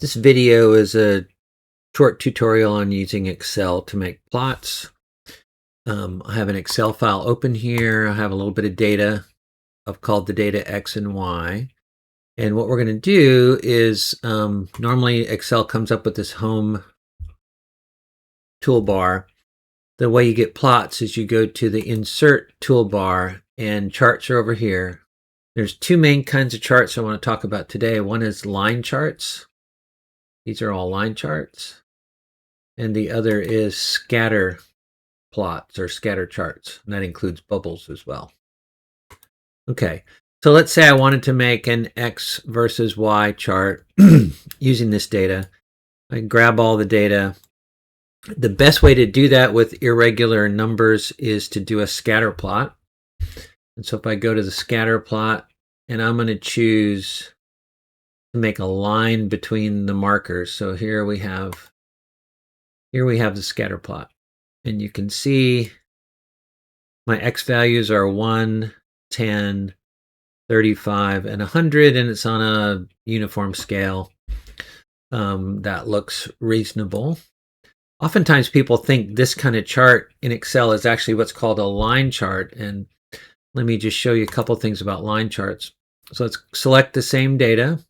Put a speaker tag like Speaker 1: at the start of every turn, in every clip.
Speaker 1: This video is a short tutorial on using Excel to make plots. I have an Excel file open here. I have a little bit of data. I've called the data X and Y. And what we're going to do is normally Excel comes up with this home toolbar. The way you get plots is you go to the Insert toolbar and charts are over here. There's two main kinds of charts I want to talk about today. One is line charts. These are all line charts. And the other is scatter plots or scatter charts. And that includes bubbles as well. Okay, so let's say I wanted to make an X versus Y chart using this data. I grab all the data. The best way to do that with irregular numbers is to do a scatter plot. And so if I go to the scatter plot and I'm going to choose to make a line between the markers. So here we have the scatter plot. And you can see my X values are 1, 10, 35, and 100, and it's on a uniform scale. That looks reasonable. Oftentimes people think this kind of chart in Excel is actually what's called a line chart. And let me just show you a couple things about line charts. So let's select the same data.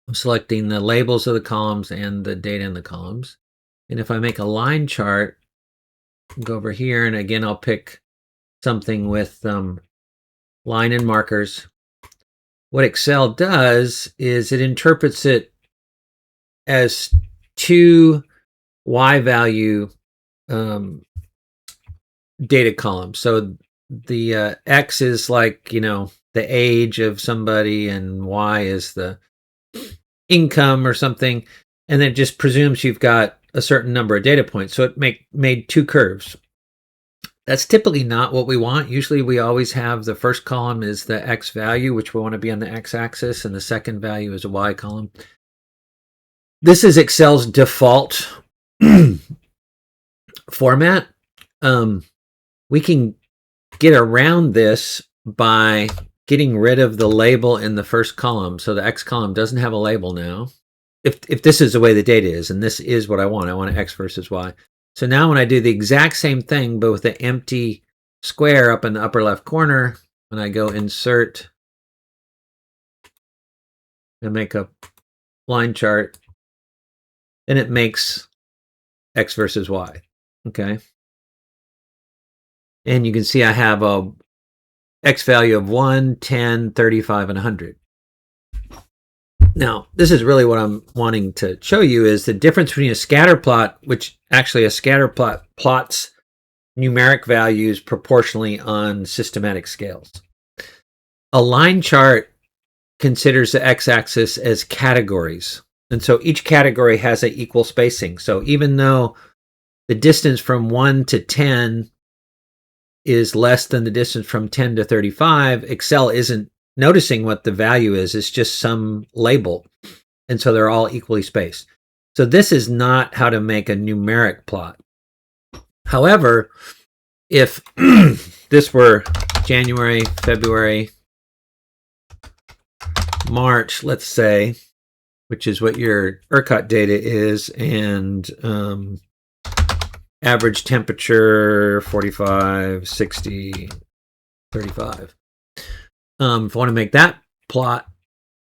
Speaker 1: I'm selecting the labels of the columns and the data in the columns. And if I make a line chart, go over here, and again, I'll pick something with line and markers. What Excel does is it interprets it as two Y value data columns. So the X is like, the age of somebody, and Y is the income or something. And then it just presumes you've got a certain number of data points. So it made two curves. That's typically not what we want. Usually we always have the first column is the X value, which we want to be on the X axis, and the second value is a Y column. This is Excel's default format. We can get around this by getting rid of the label in the first column. So the X column doesn't have a label now. If this is the way the data is, and this is what I want an X versus Y. So now when I do the exact same thing, but with the empty square up in the upper left corner, when I go Insert and make a line chart, then it makes X versus Y, okay? And you can see I have a X value of 1, 10, 35, and 100. Now, this is really what I'm wanting to show you is the difference between a scatter plot, which actually a scatter plot plots numeric values proportionally on systematic scales. A line chart considers the x-axis as categories. And so each category has an equal spacing. So even though the distance from 1 to 10 is less than the distance from 10 to 35, Excel isn't noticing what the value is. It's just some label. And so they're all equally spaced. So this is not how to make a numeric plot. However, if this were January, February, March, let's say, which is what your ERCOT data is, and average temperature 45, 60, 35. If I want to make that plot,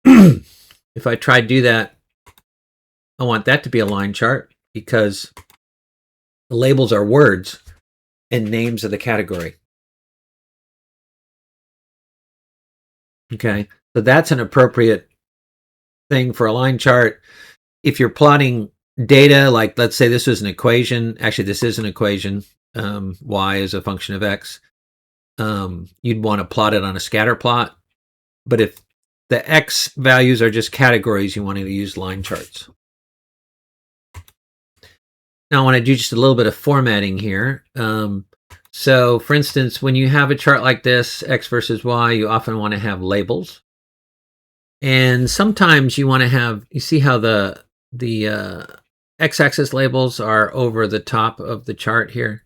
Speaker 1: if I try to do that, I want that to be a line chart because the labels are words and names of the category. Okay, so that's an appropriate thing for a line chart. If you're plotting data, like let's say this was an equation, actually this is an equation, y is a function of x, you'd want to plot it on a scatter plot. But if the x values are just categories, you want to use line charts. Now I want to do just a little bit of formatting here. So for instance, when you have a chart like this, X versus Y, you often want to have labels. And sometimes you want to have, you see how the x-axis labels are over the top of the chart here.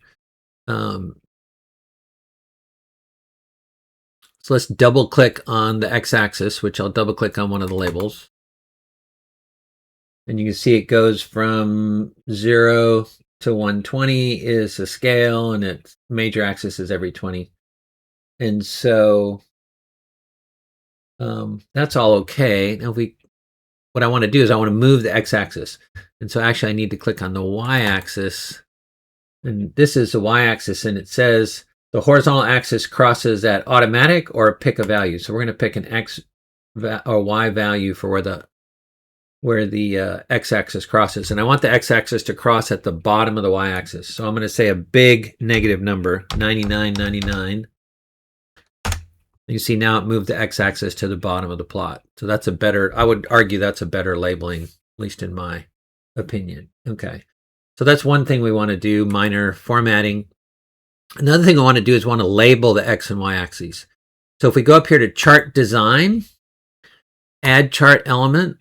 Speaker 1: So let's double click on the x-axis, which I'll double click on one of the labels. And you can see it goes from 0 to 120 is the scale, and its major axis is every 20. And so that's all okay. Now what I want to do is I want to move the x-axis. And so actually I need to click on the y-axis. And this is the y-axis, and it says the horizontal axis crosses at automatic or pick a value. So we're going to pick an x or y value for where the x-axis crosses. And I want the x-axis to cross at the bottom of the y-axis. So I'm going to say a big negative number, 99.99. You see now it moved the x-axis to the bottom of the plot. So that's a better, I would argue that's a better labeling, at least in my opinion. Okay. So that's one thing we want to do, minor formatting. Another thing I want to do is want to label the x and y axes. So if we go up here to chart design, add chart element,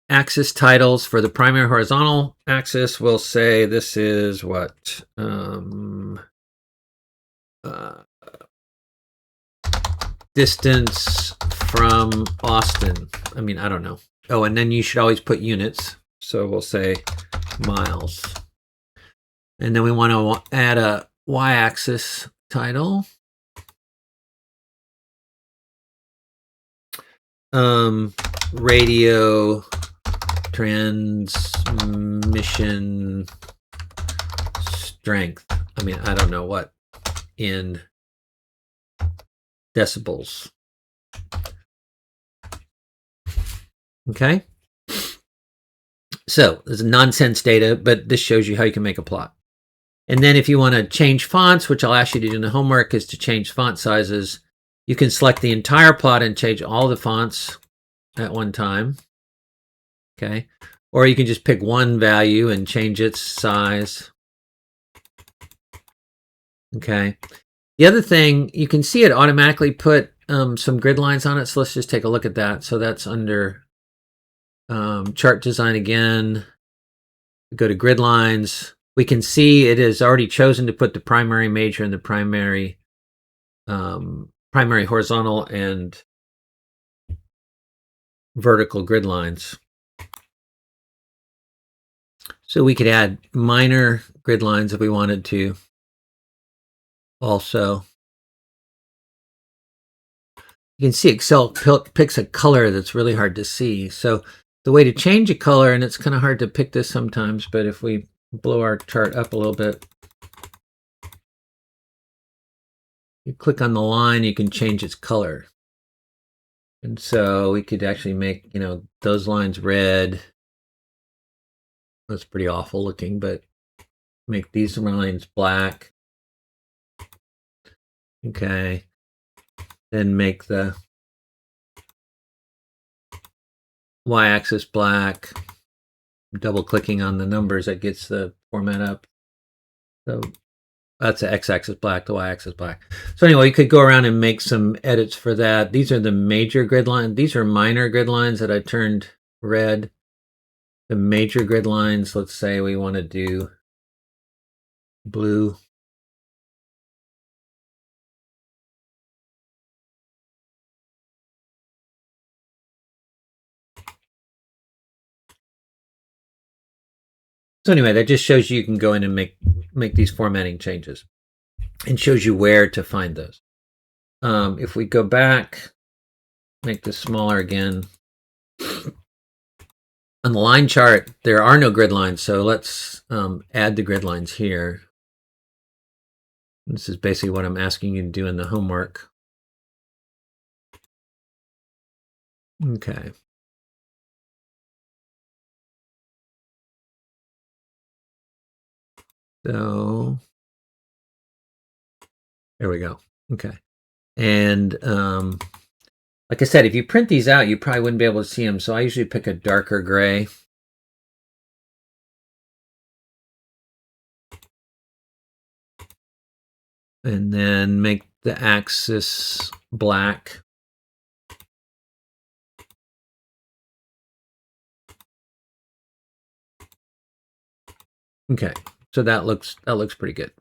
Speaker 1: axis titles for the primary horizontal axis, we'll say this is what? Distance from Austin. I mean, I don't know. Oh, and then you should always put units. So we'll say miles. And then we want to add a y-axis title. Radio transmission strength. I mean, I don't know what in decibels. Okay. So there's nonsense data, but this shows you how you can make a plot. And then if you want to change fonts, which I'll ask you to do in the homework, is to change font sizes. You can select the entire plot and change all the fonts at one time. Okay. Or you can just pick one value and change its size. Okay. The other thing, you can see it automatically put some grid lines on it. So let's just take a look at that. So that's under chart design again. We go to grid lines. We can see it has already chosen to put the primary, major, and the primary horizontal and vertical grid lines. So we could add minor grid lines if we wanted to. Also, you can see Excel picks a color that's really hard to see. So the way to change a color, and it's kind of hard to pick this sometimes, but if we blow our chart up a little bit, you click on the line, you can change its color. And so we could actually make, those lines red. That's pretty awful looking, but make these lines black. Okay. Then make the y-axis black. Double clicking on the numbers, that gets the format up. So that's the x-axis black, the y-axis black. So anyway, you could go around and make some edits for that. These are the major grid lines. These are minor grid lines that I turned red. The major grid lines, let's say we want to do blue. So anyway, that just shows you can go in and make these formatting changes, and shows you where to find those. If we go back, make this smaller again. On the line chart, there are no grid lines, so let's add the grid lines here. This is basically what I'm asking you to do in the homework. Okay. So there we go. Okay. And like I said, if you print these out, you probably wouldn't be able to see them. So I usually pick a darker gray. And then make the axis black. Okay, so that looks pretty good.